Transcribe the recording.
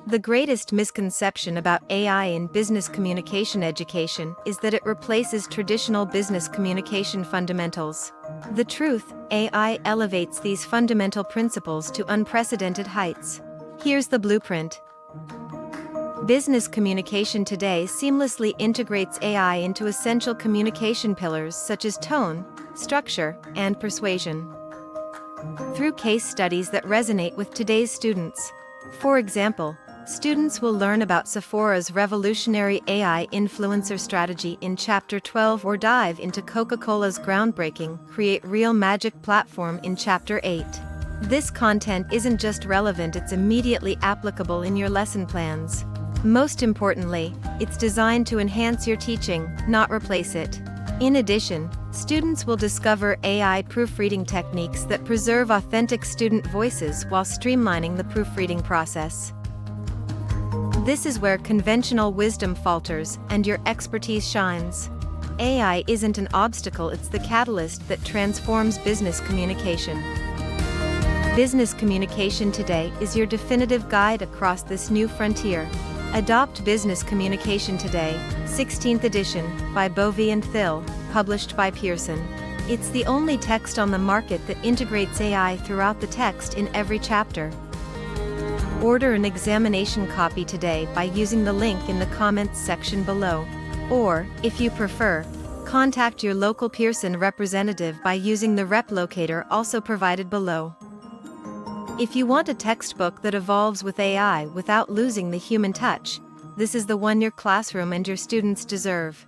The greatest misconception about AI in business communication education is that it replaces traditional business communication fundamentals. The truth, AI elevates these fundamental principles to unprecedented heights. Here's the blueprint. Business communication today seamlessly integrates AI into essential communication pillars such as tone, structure, and persuasion. Through case studies that resonate with today's students. For example, students will learn about Sephora's revolutionary AI influencer strategy in Chapter 12 or dive into Coca-Cola's groundbreaking Create Real Magic platform in Chapter 8. This content isn't just relevant, it's immediately applicable in your lesson plans. Most importantly, it's designed to enhance your teaching, not replace it. In addition, students will discover AI proofreading techniques that preserve authentic student voices while streamlining the proofreading process. This is where conventional wisdom falters and your expertise shines. AI isn't an obstacle, it's the catalyst that transforms business communication. Business communication today is your definitive guide across this new frontier. Adopt Business Communication Today, 16th edition, by Bovee Thill, published by Pearson. It's the only text on the market that integrates AI throughout the text in every chapter. Order an examination copy today by using the link in the comments section below. Or, if you prefer, contact your local Pearson representative by using the rep locator also provided below. If you want a textbook that evolves with AI without losing the human touch, this is the one your classroom and your students deserve.